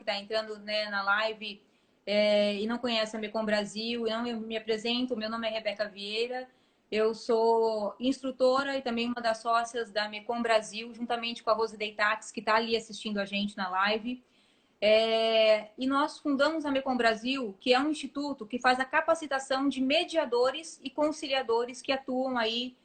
está entrando, né, na live e não conhece a Mecom Brasil, eu me apresento, meu nome é Rebeca Vieira, eu sou instrutora e também uma das sócias da Mecom Brasil, juntamente com a Rose Deitax, que está ali assistindo a gente na live. E nós fundamos a Mecom Brasil, que é um instituto que faz a capacitação de mediadores e conciliadores que atuam aí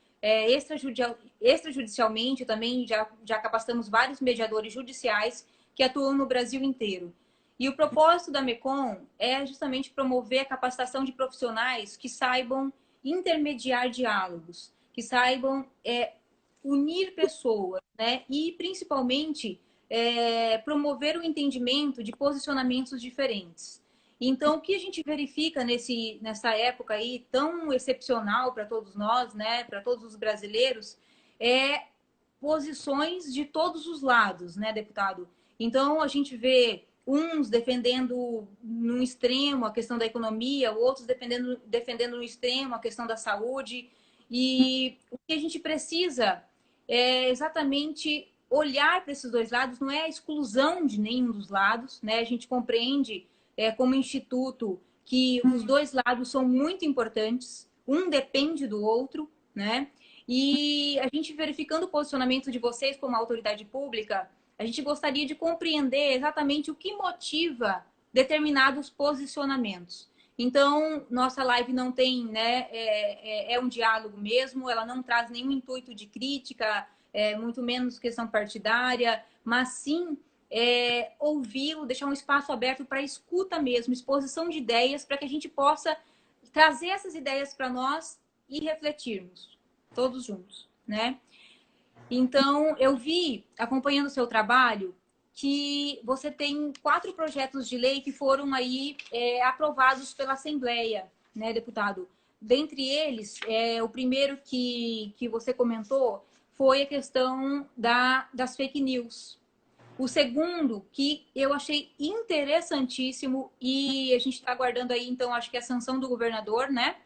extrajudicialmente. Também já capacitamos vários mediadores judiciais que atuam no Brasil inteiro. E o propósito da Mecom é justamente promover a capacitação de profissionais que saibam intermediar diálogos, que saibam unir pessoas, né? E principalmente promover o entendimento de posicionamentos diferentes. Então, o que a gente verifica nessa época aí tão excepcional para todos nós, né, para todos os brasileiros, é posições de todos os lados, né, deputado? Então, a gente vê uns defendendo num extremo a questão da economia, outros defendendo no extremo a questão da saúde. E o que a gente precisa é exatamente olhar para esses dois lados, não é a exclusão de nenhum dos lados, né? A gente compreende como instituto que os dois lados são muito importantes, um depende do outro, né? E a gente verificando o posicionamento de vocês como autoridade pública, a gente gostaria de compreender exatamente o que motiva determinados posicionamentos. Então, nossa live não tem, né? É um diálogo mesmo, ela não traz nenhum intuito de crítica, muito menos questão partidária, mas sim ouvi-lo, deixar um espaço aberto para escuta mesmo, exposição de ideias, para que a gente possa trazer essas ideias para nós e refletirmos, todos juntos, né? Então, eu vi, acompanhando o seu trabalho, que você tem 4 projetos de lei que foram aí aprovados pela Assembleia, né, deputado? Dentre eles, o primeiro que você comentou foi a questão das fake news. O segundo, que eu achei interessantíssimo, e a gente está aguardando aí, então, acho que é a sanção do governador, né?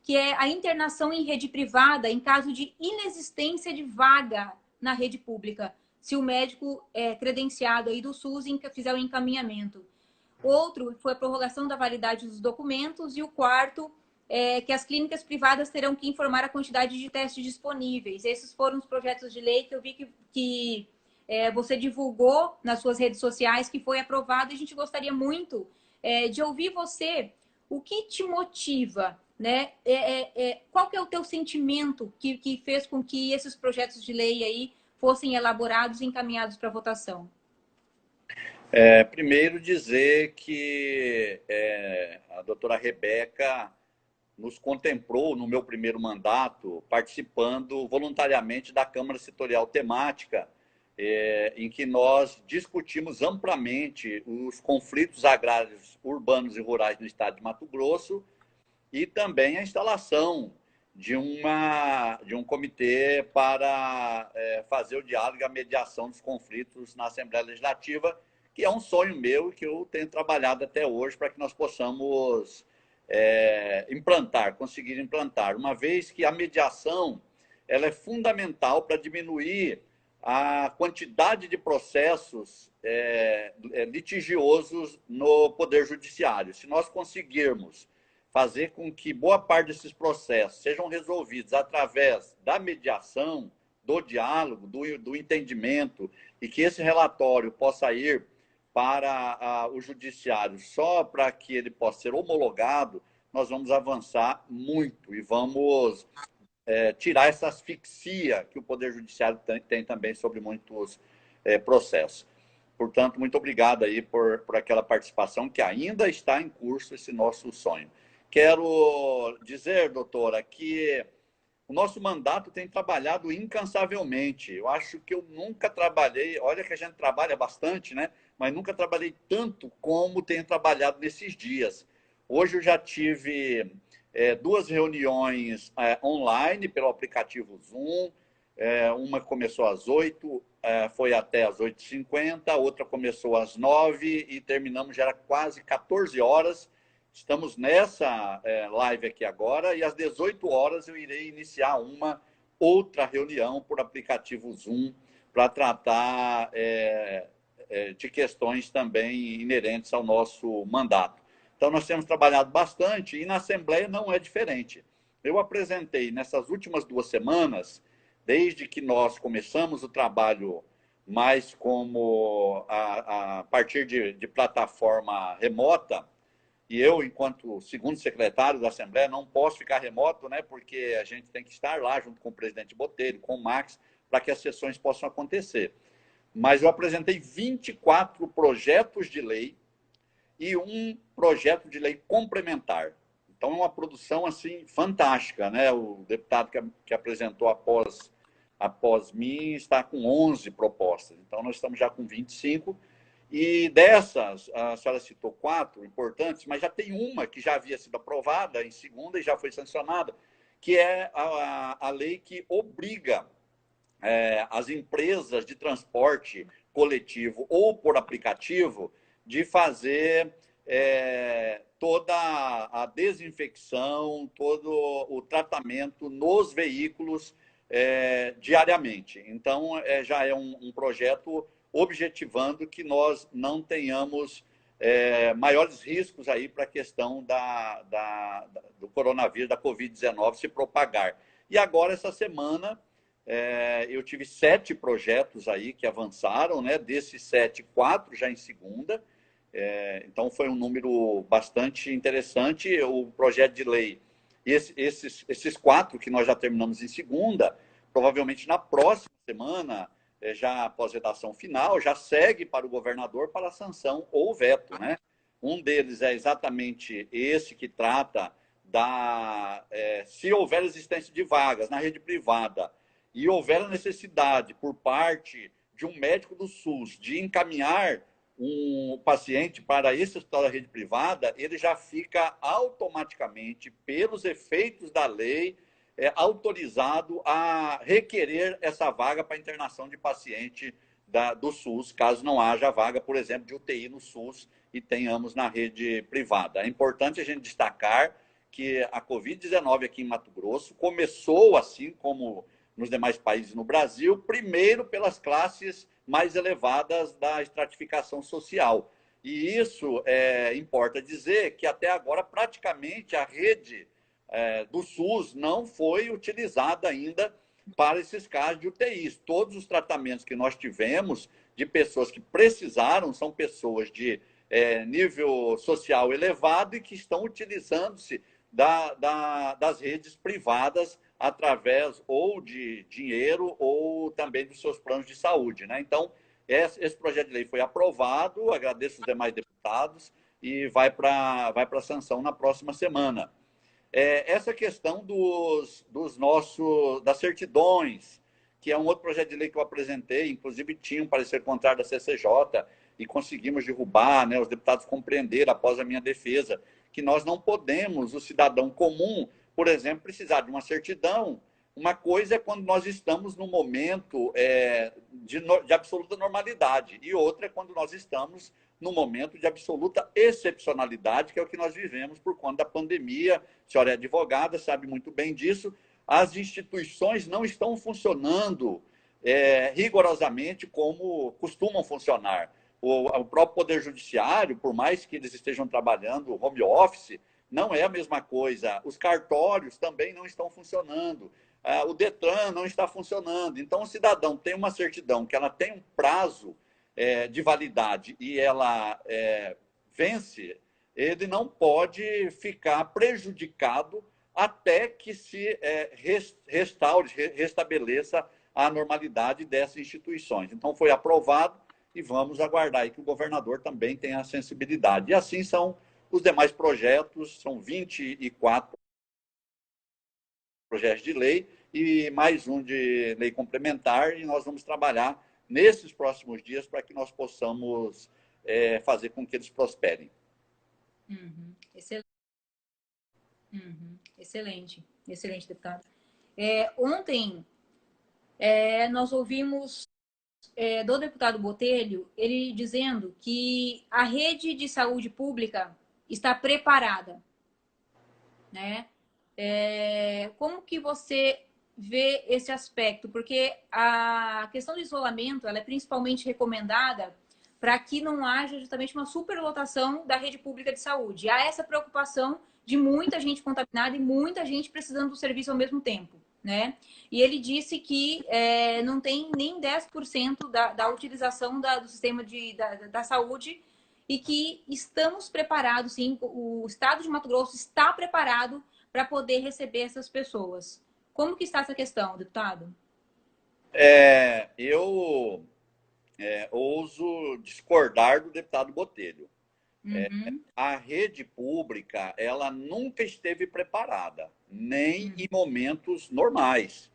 Que é a internação em rede privada em caso de inexistência de vaga na rede pública, se o médico é credenciado aí do SUS fizer o encaminhamento. Outro foi a prorrogação da validade dos documentos, e o quarto é que as clínicas privadas terão que informar a quantidade de testes disponíveis. Esses foram os projetos de lei que eu vi que você divulgou nas suas redes sociais, que foi aprovado, e a gente gostaria muito de ouvir você, o que te motiva, né? Qual que é o teu sentimento que fez com que esses projetos de lei aí fossem elaborados e encaminhados para votação? Primeiro dizer que a doutora Rebeca nos contemplou no meu primeiro mandato, participando voluntariamente da Câmara Setorial Temática, em que nós discutimos amplamente os conflitos agrários urbanos e rurais no estado de Mato Grosso e também a instalação de um comitê para fazer o diálogo e a mediação dos conflitos na Assembleia Legislativa, que é um sonho meu e que eu tenho trabalhado até hoje para que nós possamos conseguir implantar, uma vez que a mediação ela é fundamental para diminuir a quantidade de processos litigiosos no Poder Judiciário. Se nós conseguirmos fazer com que boa parte desses processos sejam resolvidos através da mediação, do diálogo, do entendimento, e que esse relatório possa ir para o judiciário só para que ele possa ser homologado, nós vamos avançar muito e vamos tirar essa asfixia que o Poder Judiciário tem também sobre muitos processos. Portanto, muito obrigado aí por aquela participação, que ainda está em curso esse nosso sonho. Quero dizer, doutora, que o nosso mandato tem trabalhado incansavelmente. Eu acho que eu nunca trabalhei, olha que a gente trabalha bastante, né? Mas nunca trabalhei tanto como tenho trabalhado nesses dias. Hoje eu já tive 2 reuniões online pelo aplicativo Zoom. Uma começou às 8, foi até às 8h50, outra começou às 9 e terminamos, já era quase 14 horas. Estamos nessa live aqui agora, e às 18 horas eu irei iniciar uma outra reunião por aplicativo Zoom para tratar de questões também inerentes ao nosso mandato. Então, nós temos trabalhado bastante e na Assembleia não é diferente. Eu apresentei nessas últimas 2 semanas, desde que nós começamos o trabalho mais como a partir de plataforma remota, e eu, enquanto segundo secretário da Assembleia, não posso ficar remoto, né, porque a gente tem que estar lá junto com o presidente Botelho, com o Max, para que as sessões possam acontecer. Mas eu apresentei 24 projetos de lei e um projeto de lei complementar. Então, é uma produção assim fantástica, né? O deputado que apresentou após mim está com 11 propostas. Então, nós estamos já com 25. E dessas, a senhora citou 4 importantes, mas já tem uma que já havia sido aprovada em segunda e já foi sancionada, que é a lei que obriga as empresas de transporte coletivo ou por aplicativo de fazer toda a desinfecção, todo o tratamento nos veículos diariamente. Então, já é um projeto objetivando que nós não tenhamos maiores riscos aí para a questão do coronavírus, da Covid-19 se propagar. E agora, essa semana, eu tive 7 projetos aí que avançaram, né? Desses 7, 4 já em segunda. Então, foi um número bastante interessante. O projeto de lei, esses 4 que nós já terminamos em segunda, provavelmente na próxima semana, já após redação final, já segue para o governador para a sanção ou veto, né? Um deles é exatamente esse que trata se houver existência de vagas na rede privada e houver a necessidade por parte de um médico do SUS de encaminhar um paciente para esse hospital da rede privada, ele já fica automaticamente, pelos efeitos da lei, autorizado a requerer essa vaga para internação de paciente do SUS, caso não haja vaga, por exemplo, de UTI no SUS e tenhamos na rede privada. É importante a gente destacar que a Covid-19 aqui em Mato Grosso começou, assim como nos demais países no Brasil, primeiro pelas classes mais elevadas da estratificação social. E isso importa dizer que até agora praticamente a rede do SUS não foi utilizada ainda para esses casos de UTIs. Todos os tratamentos que nós tivemos de pessoas que precisaram são pessoas de nível social elevado e que estão utilizando-se das redes privadas através ou de dinheiro ou também dos seus planos de saúde, né? Então, esse projeto de lei foi aprovado, agradeço os demais deputados e vai para a sanção na próxima semana. Essa questão das certidões, que é um outro projeto de lei que eu apresentei, inclusive tinha um parecer contrário da CCJ e conseguimos derrubar, né? Os deputados compreenderam após a minha defesa que nós não podemos, o cidadão comum, por exemplo, precisar de uma certidão. Uma coisa é quando nós estamos num momento de absoluta normalidade e outra é quando nós estamos num momento de absoluta excepcionalidade, que é o que nós vivemos por conta da pandemia. A senhora é advogada, sabe muito bem disso. As instituições não estão funcionando rigorosamente como costumam funcionar. O próprio Poder Judiciário, por mais que eles estejam trabalhando home office, não é a mesma coisa. Os cartórios também não estão funcionando. O Detran não está funcionando. Então, o cidadão tem uma certidão que ela tem um prazo de validade e ela vence, ele não pode ficar prejudicado até que se restabeleça a normalidade dessas instituições. Então, foi aprovado e vamos aguardar aí que o governador também tenha a sensibilidade. E assim são os demais projetos, são 24 projetos de lei e mais um de lei complementar, e nós vamos trabalhar nesses próximos dias para que nós possamos fazer com que eles prosperem. Excelente. Excelente. Excelente, deputado. Ontem, nós ouvimos do deputado Botelho, ele dizendo que a rede de saúde pública está preparada, né? Como que você vê esse aspecto? Porque a questão do isolamento, ela é principalmente recomendada para que não haja justamente uma superlotação da rede pública de saúde. Há essa preocupação de muita gente contaminada e muita gente precisando do serviço ao mesmo tempo, né? E ele disse que não tem nem 10% da utilização do sistema da saúde e que estamos preparados, sim, o estado de Mato Grosso está preparado para poder receber essas pessoas. Como que está essa questão, deputado? Eu ouso discordar do deputado Botelho. Uhum. A rede pública, ela nunca esteve preparada, nem em momentos normais.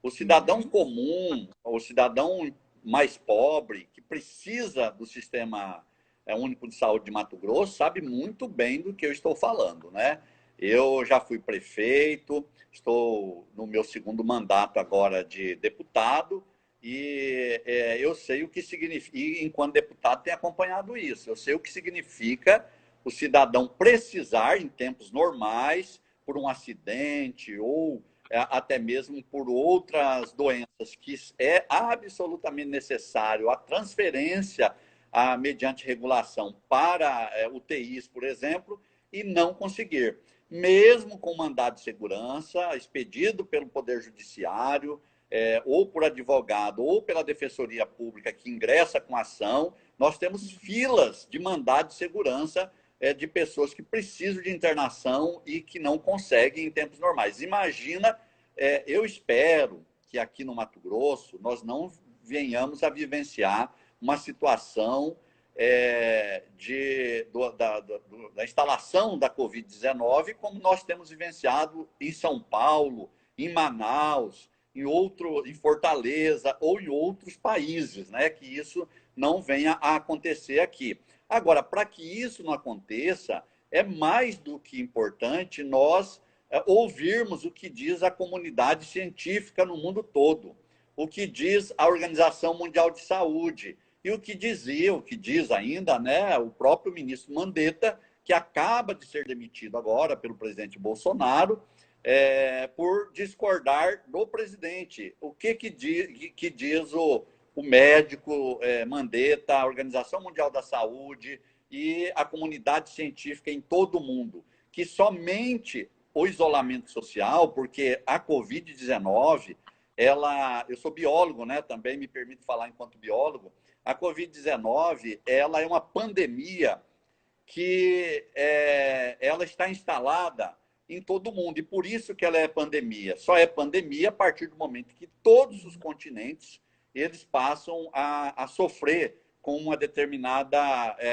O cidadão comum, o cidadão mais pobre, que precisa do Sistema Único de Saúde de Mato Grosso, sabe muito bem do que eu estou falando, né? Eu já fui prefeito, estou no meu segundo mandato agora de deputado, e eu sei o que significa, e enquanto deputado tenho acompanhado isso, eu sei o que significa o cidadão precisar, em tempos normais, por um acidente ou até mesmo por outras doenças, que é absolutamente necessário a transferência mediante regulação para UTIs, por exemplo, e não conseguir. Mesmo com mandado de segurança, expedido pelo Poder Judiciário, ou por advogado, ou pela Defensoria Pública que ingressa com ação, nós temos filas de mandado de segurança de pessoas que precisam de internação e que não conseguem em tempos normais. Imagina, eu espero que aqui no Mato Grosso nós não venhamos a vivenciar uma situação da instalação da Covid-19 como nós temos vivenciado em São Paulo, em Manaus, em Fortaleza ou em outros países, né? Que isso não venha a acontecer aqui. Agora, para que isso não aconteça, é mais do que importante nós ouvirmos o que diz a comunidade científica no mundo todo, o que diz a Organização Mundial de Saúde e o que diz ainda, né, o próprio ministro Mandetta, que acaba de ser demitido agora pelo presidente Bolsonaro, por discordar do presidente. O que diz o médico Mandetta, a Organização Mundial da Saúde e a comunidade científica em todo o mundo? Que somente o isolamento social, porque a Covid-19, eu sou biólogo, né? Também me permito falar enquanto biólogo. A Covid-19, ela é uma pandemia que ela está instalada em todo o mundo, e por isso que ela é pandemia. Só é pandemia a partir do momento que todos os continentes eles passam a sofrer com uma determinada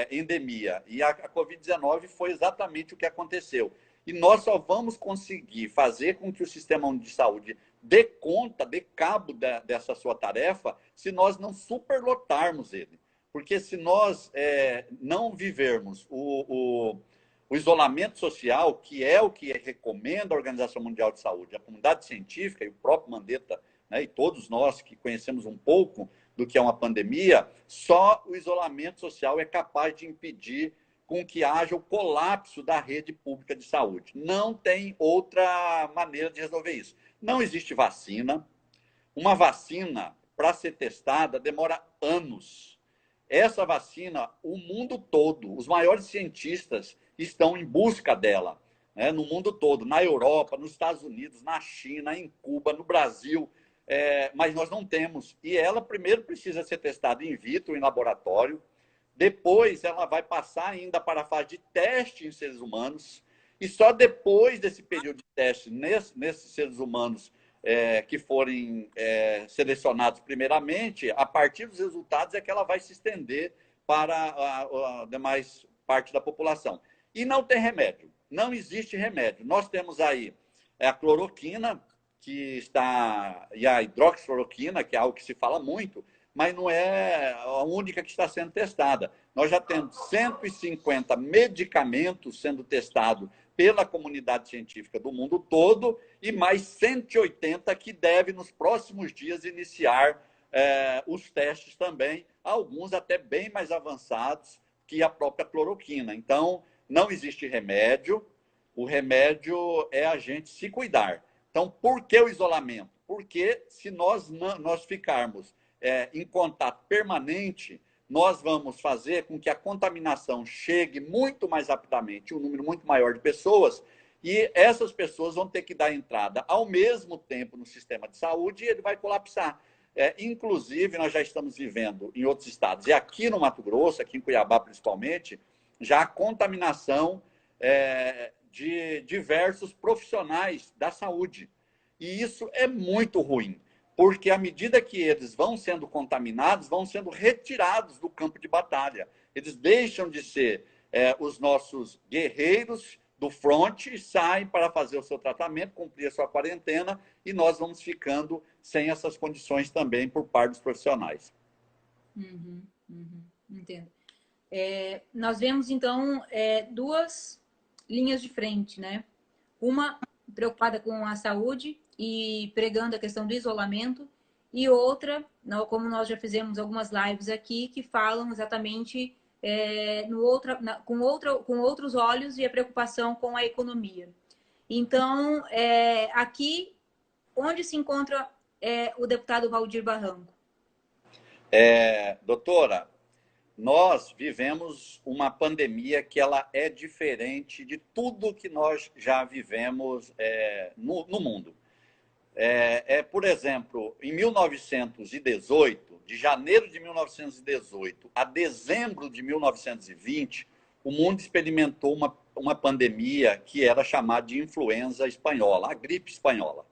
endemia. E a Covid-19 foi exatamente o que aconteceu. E nós só vamos conseguir fazer com que o Sistema Único de Saúde dê conta, dê cabo dessa sua tarefa, se nós não superlotarmos ele. Porque se nós não vivermos o isolamento social, que é o que recomenda a Organização Mundial de Saúde, a comunidade científica e o próprio Mandetta, né, e todos nós que conhecemos um pouco do que é uma pandemia, só o isolamento social é capaz de impedir com que haja o colapso da rede pública de saúde. Não tem outra maneira de resolver isso. Não existe vacina. Uma vacina, para ser testada, demora anos. Essa vacina, o mundo todo, os maiores cientistas estão em busca dela, né, no mundo todo, na Europa, nos Estados Unidos, na China, em Cuba, no Brasil, mas nós não temos. E ela primeiro precisa ser testada in vitro, em laboratório, depois ela vai passar ainda para a fase de teste em seres humanos, e só depois desse período de teste nesses seres humanos que forem selecionados primeiramente, a partir dos resultados é que ela vai se estender para a demais parte da população. E não tem remédio, não existe remédio. Nós temos aí a cloroquina, e a hidroxicloroquina, que é algo que se fala muito, mas não é a única que está sendo testada. Nós já temos 150 medicamentos sendo testados pela comunidade científica do mundo todo e mais 180 que devem, nos próximos dias, iniciar os testes também, alguns até bem mais avançados que a própria cloroquina. Então, não existe remédio, o remédio é a gente se cuidar. Então, por que o isolamento? Porque se nós ficarmos em contato permanente, nós vamos fazer com que a contaminação chegue muito mais rapidamente, um número muito maior de pessoas, e essas pessoas vão ter que dar entrada ao mesmo tempo no sistema de saúde e ele vai colapsar. Inclusive, nós já estamos vivendo em outros estados, e aqui no Mato Grosso, aqui em Cuiabá principalmente, já a contaminação de diversos profissionais da saúde. E isso é muito ruim, porque à medida que eles vão sendo contaminados, vão sendo retirados do campo de batalha. Eles deixam de ser os nossos guerreiros do front e saem para fazer o seu tratamento, cumprir a sua quarentena, e nós vamos ficando sem essas condições também por parte dos profissionais. Entendo. Nós vemos, então, duas linhas de frente, né? Uma preocupada com a saúde e pregando a questão do isolamento, e outra, como nós já fizemos algumas lives aqui, que falam exatamente com outros olhos e a preocupação com a economia. Então, aqui, onde se encontra o deputado Valdir Barranco? Doutora, nós vivemos uma pandemia que ela é diferente de tudo que nós já vivemos no mundo. Por exemplo, em 1918, de janeiro de 1918 a dezembro de 1920, o mundo experimentou uma pandemia que era chamada de influenza espanhola, a gripe espanhola.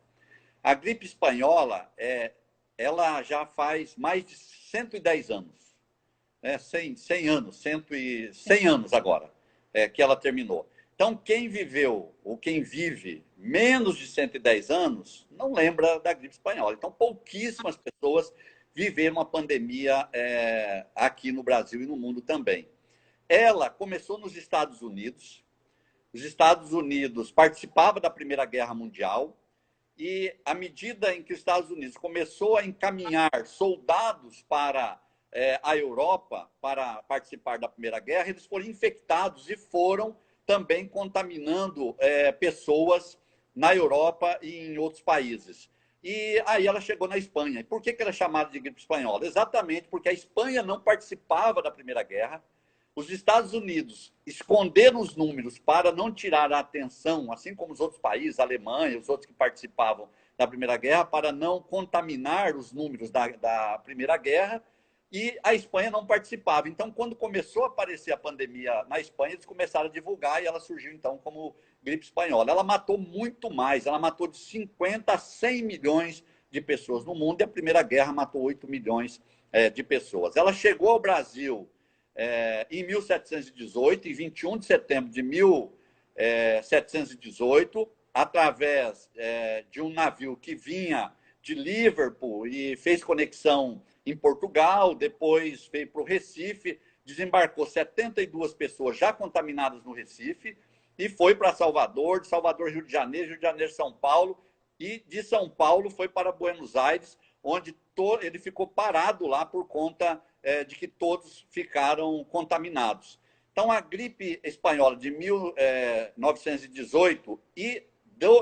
A gripe espanhola, ela já faz mais de 110 anos. 100 anos, 100 anos agora, que ela terminou. Então, quem viveu ou quem vive menos de 110 anos não lembra da gripe espanhola. Então, pouquíssimas pessoas viveram uma pandemia aqui no Brasil e no mundo também. Ela começou nos Estados Unidos. Os Estados Unidos participavam da Primeira Guerra Mundial e, à medida em que os Estados Unidos começou a encaminhar soldados para a Europa para participar da Primeira Guerra, eles foram infectados e foram também contaminando pessoas na Europa e em outros países. E aí ela chegou na Espanha. E por que ela é chamada de gripe espanhola? Exatamente porque a Espanha não participava da Primeira Guerra. Os Estados Unidos esconderam os números para não tirar a atenção, assim como os outros países, a Alemanha, os outros que participavam da Primeira Guerra, para não contaminar os números da Primeira Guerra. E a Espanha não participava. Então, quando começou a aparecer a pandemia na Espanha, eles começaram a divulgar e ela surgiu, então, como gripe espanhola. Ela matou muito mais. Ela matou de 50 a 100 milhões de pessoas no mundo e a Primeira Guerra matou 8 milhões de pessoas. Ela chegou ao Brasil em 1718, em 21 de setembro de 1718, através de um navio que vinha de Liverpool e fez conexão em Portugal, depois veio para o Recife, desembarcou 72 pessoas já contaminadas no Recife e foi para Salvador, de Salvador, Rio de Janeiro, São Paulo, e de São Paulo foi para Buenos Aires, onde ele ficou parado lá por conta de que todos ficaram contaminados. Então, a gripe espanhola de 1918 e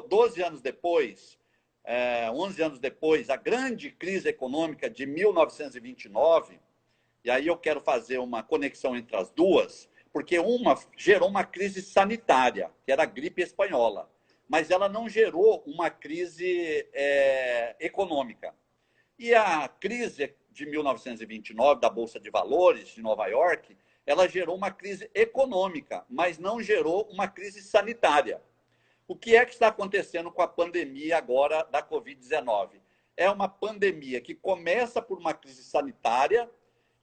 12 anos depois, 11 anos depois, a grande crise econômica de 1929, e aí eu quero fazer uma conexão entre as duas, porque uma gerou uma crise sanitária, que era a gripe espanhola, mas ela não gerou uma crise econômica. E a crise de 1929, da Bolsa de Valores de Nova York, ela gerou uma crise econômica, mas não gerou uma crise sanitária. O que é que está acontecendo com a pandemia agora da Covid-19? É uma pandemia que começa por uma crise sanitária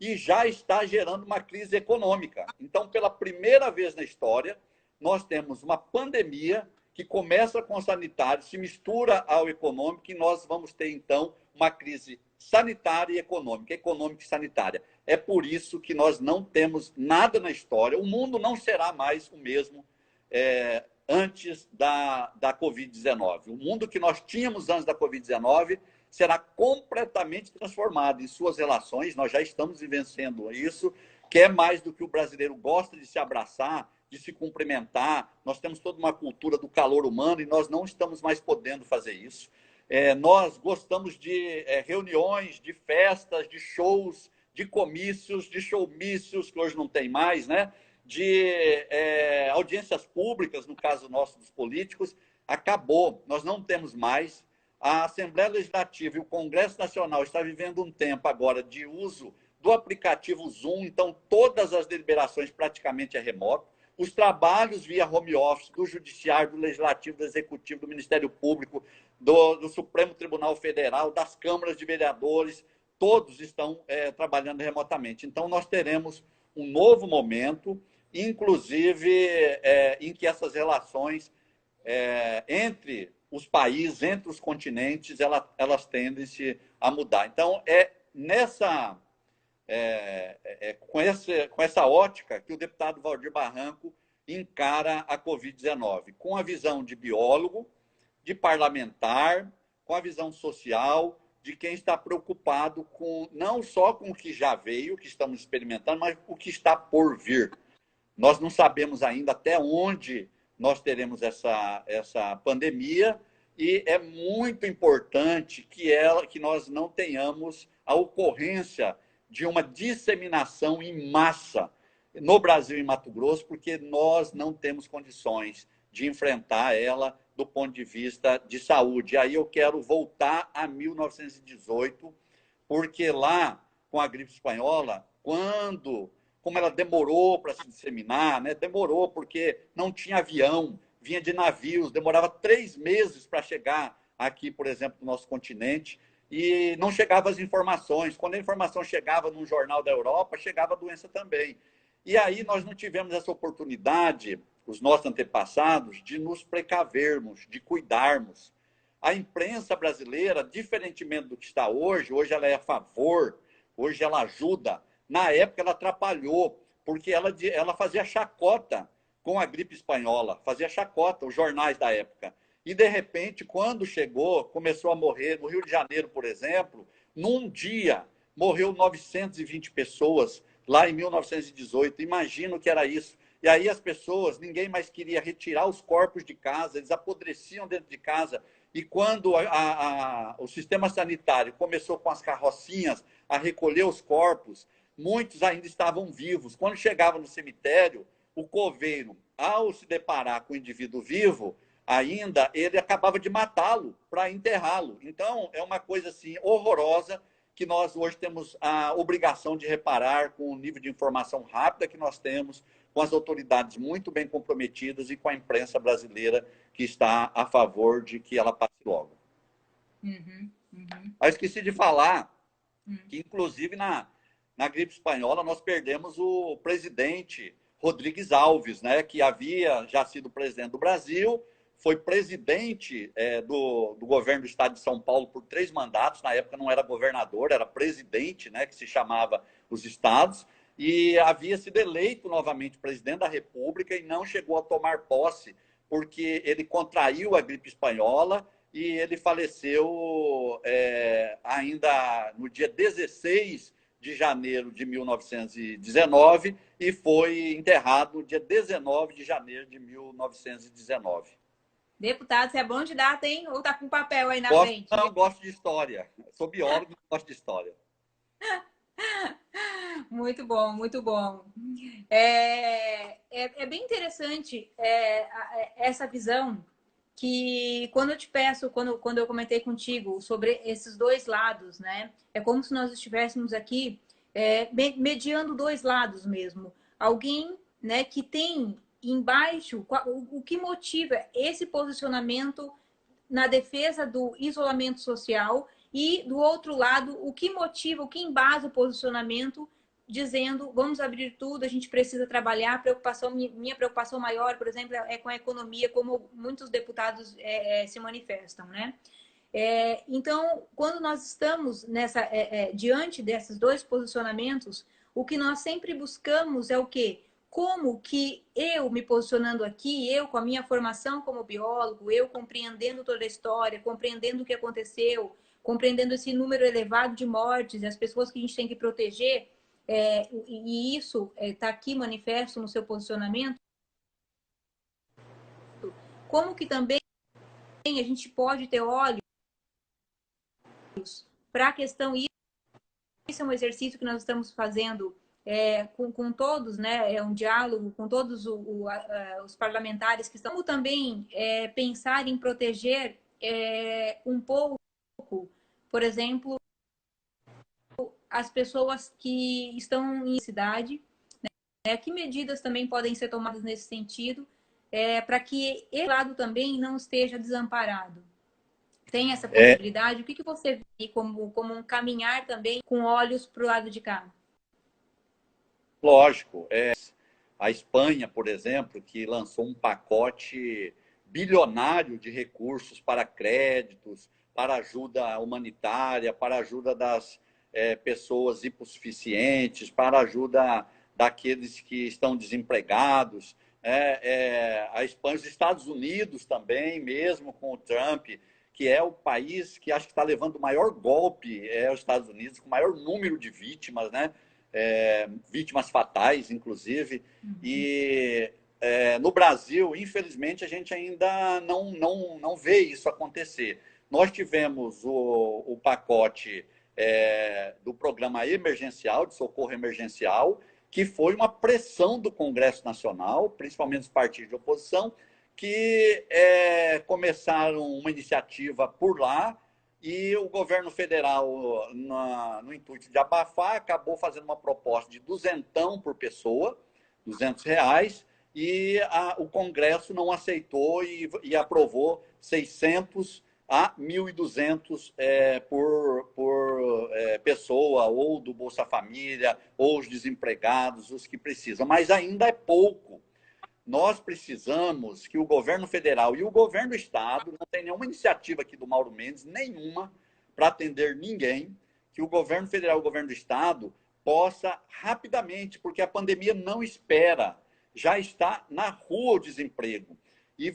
e já está gerando uma crise econômica. Então, pela primeira vez na história, nós temos uma pandemia que começa com o sanitário, se mistura ao econômico e nós vamos ter, então, uma crise sanitária e econômica e sanitária. É por isso que nós não temos nada na história, o mundo não será mais o mesmo antes da Covid-19. O mundo que nós tínhamos antes da Covid-19 será completamente transformado em suas relações, nós já estamos vivenciando isso, que é mais do que o brasileiro gosta de se abraçar, de se cumprimentar, nós temos toda uma cultura do calor humano e nós não estamos mais podendo fazer isso. Nós gostamos de reuniões, de festas, de shows, de comícios, de showmícios, que hoje não tem mais, né? De audiências públicas, no caso nosso dos políticos, acabou. Nós não temos mais. A Assembleia Legislativa e o Congresso Nacional estão vivendo um tempo agora de uso do aplicativo Zoom, então todas as deliberações praticamente é remoto. Os trabalhos via home office do Judiciário, do Legislativo, do Executivo, do Ministério Público, do Supremo Tribunal Federal, das câmaras de vereadores, todos estão trabalhando remotamente. Então, nós teremos um novo momento, inclusive em que essas relações entre os países, entre os continentes, elas tendem-se a mudar. Então, com essa ótica que o deputado Valdir Barranco encara a Covid-19, com a visão de biólogo, de parlamentar, com a visão social, de quem está preocupado não só com o que já veio, o que estamos experimentando, mas o que está por vir. Nós não sabemos ainda até onde nós teremos essa pandemia e é muito importante que nós não tenhamos a ocorrência de uma disseminação em massa no Brasil e em Mato Grosso, porque nós não temos condições de enfrentar ela do ponto de vista de saúde. Aí eu quero voltar a 1918, porque lá, com a gripe espanhola, como ela demorou para se disseminar, né? Demorou porque não tinha avião, vinha de navios, demorava 3 meses para chegar aqui, por exemplo, no nosso continente, e não chegavam as informações. Quando a informação chegava num jornal da Europa, chegava a doença também. E aí nós não tivemos essa oportunidade, os nossos antepassados, de nos precavermos, de cuidarmos. A imprensa brasileira, diferentemente do que está hoje ela é a favor, hoje ela ajuda. Na época ela atrapalhou, porque ela fazia chacota com a gripe espanhola, fazia chacota, os jornais da época. E, de repente, quando começou a morrer, no Rio de Janeiro, por exemplo, num dia, morreu 920 pessoas, lá em 1918. Imagina o que era isso. E aí as pessoas, ninguém mais queria retirar os corpos de casa, eles apodreciam dentro de casa. E quando o sistema sanitário começou com as carrocinhas a recolher os corpos, muitos ainda estavam vivos. Quando chegava no cemitério, o coveiro, ao se deparar com o indivíduo vivo, ainda ele acabava de matá-lo para enterrá-lo. Então, é uma coisa assim horrorosa que nós hoje temos a obrigação de reparar com o nível de informação rápida que nós temos, com as autoridades muito bem comprometidas e com a imprensa brasileira que está a favor de que ela passe logo. Eu esqueci de falar que, inclusive, na gripe espanhola, nós perdemos o presidente Rodrigues Alves, né, que havia já sido presidente do Brasil, foi presidente do governo do estado de São Paulo por 3 mandatos, na época não era governador, era presidente, né, que se chamava os estados, e havia sido eleito novamente presidente da República e não chegou a tomar posse, porque ele contraiu a gripe espanhola e ele faleceu ainda no dia 16 de janeiro de 1919 e foi enterrado no dia 19 de janeiro de 1919. Deputado, você é bom de data, hein? Ou tá com papel aí na frente? Não, gosto de história. Sou biólogo, mas gosto de história. Muito bom, muito bom. É bem interessante essa visão que quando eu te peço, quando eu comentei contigo sobre esses dois lados, né? É como se nós estivéssemos aqui mediando 2 lados mesmo. Alguém, né, que tem embaixo o que motiva esse posicionamento na defesa do isolamento social e, do outro lado, o que motiva, o que embasa o posicionamento dizendo vamos abrir tudo, a gente precisa trabalhar, minha preocupação maior, por exemplo, é com a economia, como muitos deputados se manifestam, né? Então, quando nós estamos diante desses 2 posicionamentos, o que nós sempre buscamos é o quê? Como que eu me posicionando aqui, eu com a minha formação como biólogo, eu compreendendo toda a história, compreendendo o que aconteceu, compreendendo esse número elevado de mortes, as pessoas que a gente tem que proteger, e isso está aqui manifesto no seu posicionamento, como que também a gente pode ter olhos para a questão, isso esse é um exercício que nós estamos fazendo com todos, né? É um diálogo com todos os parlamentares que estão também pensar em proteger um pouco, por exemplo, as pessoas que estão em cidade, né? Que medidas também podem ser tomadas nesse sentido, para que esse lado também não esteja desamparado? Tem essa possibilidade? O que você vê como um caminhar também com olhos para o lado de cá? Lógico. A Espanha, por exemplo, que lançou um pacote bilionário de recursos para créditos, para ajuda humanitária, para ajuda das pessoas hipossuficientes, para ajuda daqueles que estão desempregados. A Espanha, os Estados Unidos também, mesmo com o Trump, que é o país que acho que está levando o maior golpe, os Estados Unidos, com o maior número de vítimas, né? Vítimas fatais, inclusive. E no Brasil, infelizmente, a gente ainda não vê isso acontecer. Nós tivemos o pacote do programa emergencial, de socorro emergencial, que foi uma pressão do Congresso Nacional, principalmente dos partidos de oposição, que começaram uma iniciativa por lá, e o governo federal, no intuito de abafar, acabou fazendo uma proposta de duzentão por pessoa, R$ 200, e o Congresso não aceitou e aprovou 600 a 1.200 por pessoa, ou do Bolsa Família, ou os desempregados, os que precisam. Mas ainda é pouco. Nós precisamos que o governo federal e o governo do estado, não tem nenhuma iniciativa aqui do Mauro Mendes, nenhuma, para atender ninguém, que o governo federal e o governo do estado possa rapidamente, porque a pandemia não espera, já está na rua o desemprego. E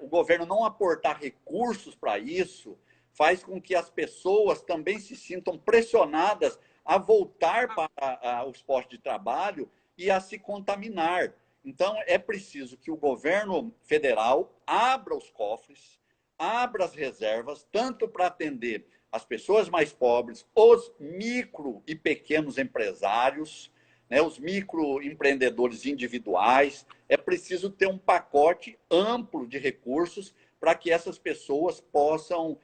o governo não aportar recursos para isso, faz com que as pessoas também se sintam pressionadas a voltar para os postos de trabalho e a se contaminar. Então, é preciso que o governo federal abra os cofres, abra as reservas, tanto para atender as pessoas mais pobres, os micro e pequenos empresários, né, os microempreendedores individuais. É preciso ter um pacote amplo de recursos para que essas pessoas possam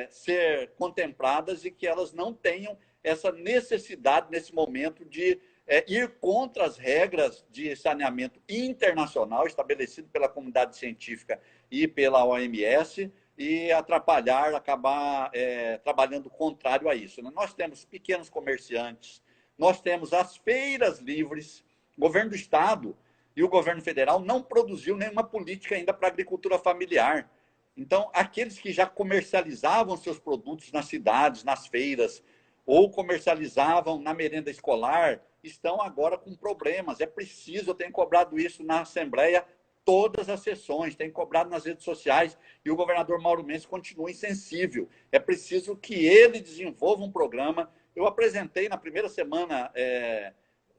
ser contempladas e que elas não tenham essa necessidade, nesse momento, de ir contra as regras de saneamento internacional estabelecido pela comunidade científica e pela OMS e acabar trabalhando contrário a isso. Nós temos pequenos comerciantes, nós temos as feiras livres, o governo do estado e o governo federal não produziu nenhuma política ainda para a agricultura familiar. Então, aqueles que já comercializavam seus produtos nas cidades, nas feiras, ou comercializavam na merenda escolar, estão agora com problemas. É preciso, eu tenho cobrado isso na Assembleia, todas as sessões, tenho cobrado nas redes sociais, e o governador Mauro Mendes continua insensível. É preciso que ele desenvolva um programa. Eu apresentei na primeira semana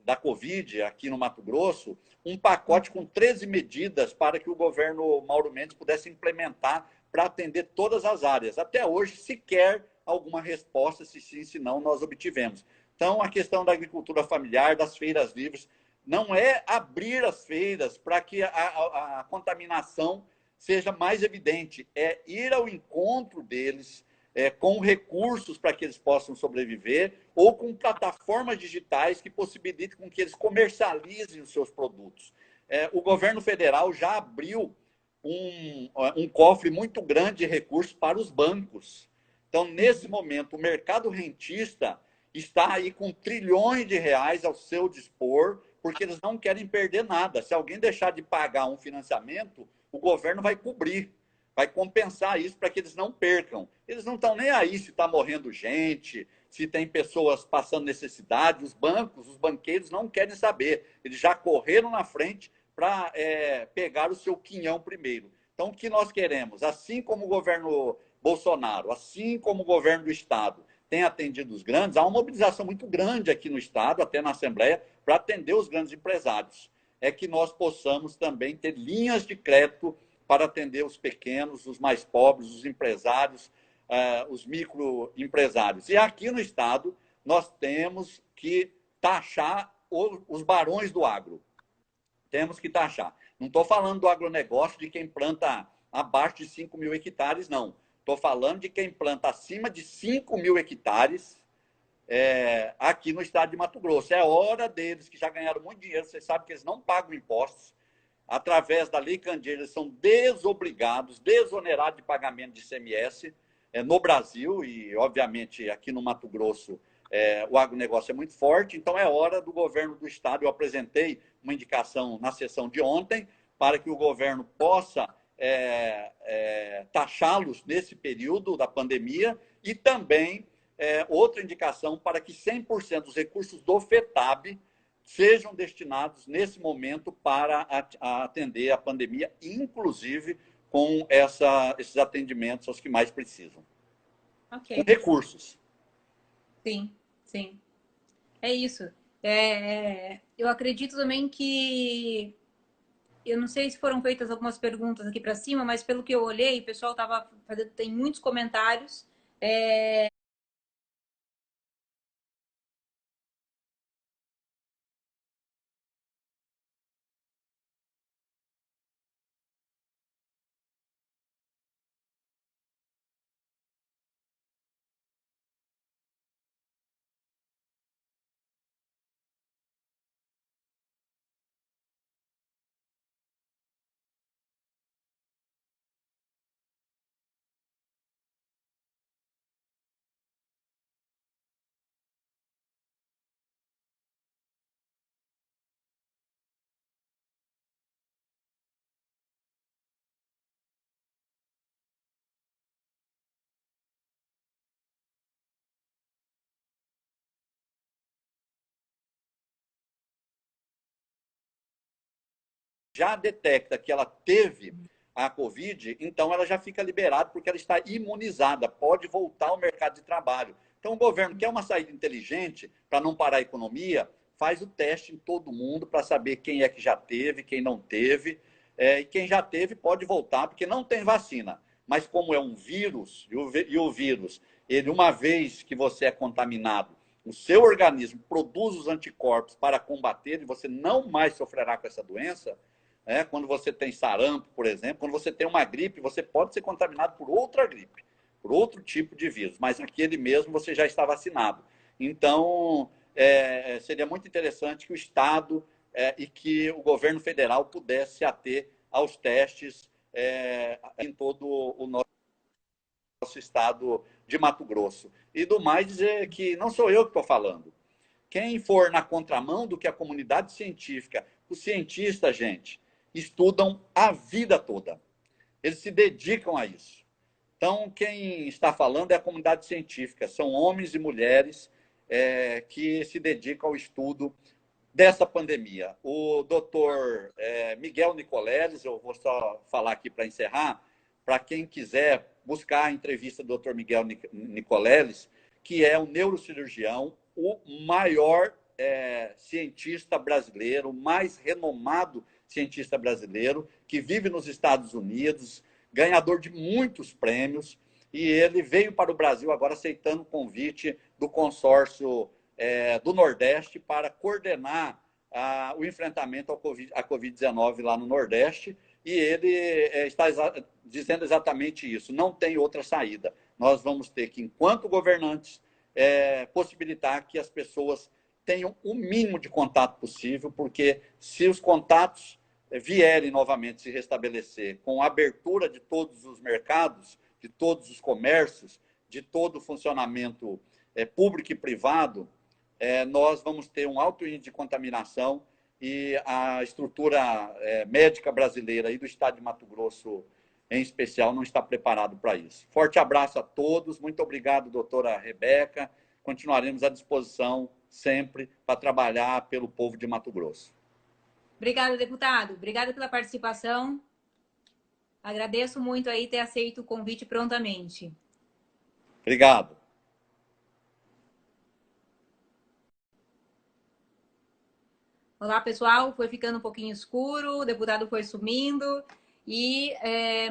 da Covid, aqui no Mato Grosso, um pacote com 13 medidas para que o governo Mauro Mendes pudesse implementar para atender todas as áreas. Até hoje, sequer alguma resposta, se sim, se não, nós obtivemos. Então, a questão da agricultura familiar, das feiras livres, não é abrir as feiras para que a contaminação seja mais evidente, é ir ao encontro deles com recursos para que eles possam sobreviver ou com plataformas digitais que possibilitem com que eles comercializem os seus produtos. O governo federal já abriu um cofre muito grande de recursos para os bancos. Então, nesse momento, o mercado rentista está aí com trilhões de reais ao seu dispor, porque eles não querem perder nada. Se alguém deixar de pagar um financiamento, o governo vai cobrir, vai compensar isso para que eles não percam. Eles não estão nem aí se está morrendo gente, se tem pessoas passando necessidade. Os bancos, os banqueiros não querem saber. Eles já correram na frente para pegar o seu quinhão primeiro. Então, o que nós queremos? Assim como o governo Bolsonaro, assim como o governo do estado tem atendido os grandes, há uma mobilização muito grande aqui no estado, até na Assembleia, para atender os grandes empresários. É que nós possamos também ter linhas de crédito para atender os pequenos, os mais pobres, os empresários, os microempresários. E aqui no estado, nós temos que taxar os barões do agro. Temos que taxar. Não estou falando do agronegócio de quem planta abaixo de 5 mil hectares, não. Estou falando de quem planta acima de 5 mil hectares aqui no estado de Mato Grosso. É hora deles, que já ganharam muito dinheiro, vocês sabem que eles não pagam impostos. Através da Lei Candeeiro, eles são desobrigados, desonerados de pagamento de ICMS no Brasil e, obviamente, aqui no Mato Grosso, o agronegócio é muito forte. Então, é hora do governo do estado. Eu apresentei uma indicação na sessão de ontem para que o governo possa taxá-los nesse período da pandemia e também outra indicação para que 100% dos recursos do FETAB sejam destinados nesse momento para atender a pandemia, inclusive com esses atendimentos aos que mais precisam. Okay. Com recursos. Sim, sim. É isso. Eu acredito também que... Eu não sei se foram feitas algumas perguntas aqui para cima, mas pelo que eu olhei, o pessoal estava fazendo... Tem muitos comentários. Já detecta que ela teve a Covid, então ela já fica liberada porque ela está imunizada, pode voltar ao mercado de trabalho. Então, o governo quer uma saída inteligente para não parar a economia, faz o teste em todo mundo para saber quem é que já teve, quem não teve. E quem já teve pode voltar, porque não tem vacina. Mas como é um vírus, e o vírus, ele, uma vez que você é contaminado, o seu organismo produz os anticorpos para combater e você não mais sofrerá com essa doença. Quando você tem sarampo, por exemplo, quando você tem uma gripe, você pode ser contaminado por outra gripe, por outro tipo de vírus, mas aquele mesmo você já está vacinado. Então, seria muito interessante que o Estado e que o governo federal pudesse ater aos testes em todo o nosso estado de Mato Grosso. E do mais dizer que não sou eu que estou falando. Quem for na contramão do que a comunidade científica, os cientistas, gente, estudam a vida toda. Eles se dedicam a isso. Então, quem está falando é a comunidade científica. São homens e mulheres que se dedicam ao estudo dessa pandemia. O doutor Miguel Nicoleles, eu vou só falar aqui para encerrar, para quem quiser buscar a entrevista do doutor Miguel Nicoleles, que é um neurocirurgião, o maior cientista brasileiro, o mais renomado cientista brasileiro, que vive nos Estados Unidos, ganhador de muitos prêmios, e ele veio para o Brasil agora aceitando o convite do consórcio do Nordeste para coordenar o enfrentamento à Covid-19 lá no Nordeste, e ele está dizendo exatamente isso, não tem outra saída. Nós vamos ter que, enquanto governantes, possibilitar que as pessoas tenham o mínimo de contato possível, porque se os contatos vierem novamente se restabelecer com a abertura de todos os mercados, de todos os comércios, de todo o funcionamento público e privado, nós vamos ter um alto índice de contaminação e a estrutura médica brasileira e do estado de Mato Grosso, em especial, não está preparado para isso. Forte abraço a todos. Muito obrigado, doutora Rebeca. Continuaremos à disposição sempre para trabalhar pelo povo de Mato Grosso. Obrigada, deputado. Obrigada pela participação. Agradeço muito aí ter aceito o convite prontamente. Obrigado. Olá, pessoal. Foi ficando um pouquinho escuro, o deputado foi sumindo,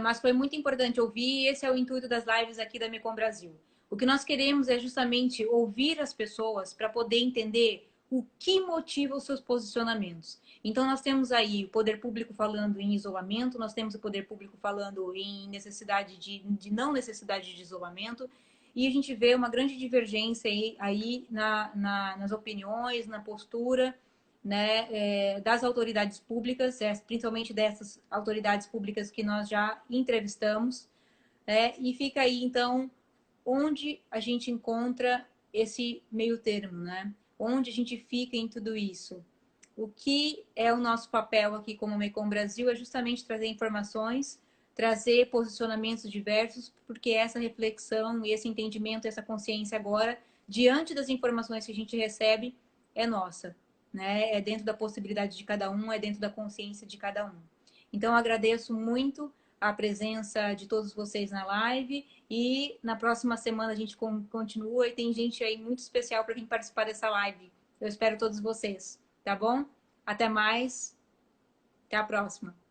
mas foi muito importante ouvir. Esse é o intuito das lives aqui da Mecom Brasil. O que nós queremos é justamente ouvir as pessoas para poder entender o que motiva os seus posicionamentos. Então, nós temos aí o poder público falando em isolamento, nós temos o poder público falando em necessidade de não necessidade de isolamento, e a gente vê uma grande divergência aí nas opiniões, na postura, né, das autoridades públicas, principalmente dessas autoridades públicas que nós já entrevistamos, né, e fica aí, então, onde a gente encontra esse meio termo, né? Onde a gente fica em tudo isso. O que é o nosso papel aqui como Mecom Brasil é justamente trazer informações, trazer posicionamentos diversos, porque essa reflexão, esse entendimento, essa consciência agora, diante das informações que a gente recebe, é nossa, né? É dentro da possibilidade de cada um, é dentro da consciência de cada um. Então, eu agradeço muito a presença de todos vocês na live e na próxima semana a gente continua e tem gente aí muito especial para vir participar dessa live. Eu espero todos vocês, tá bom? Até mais, até a próxima.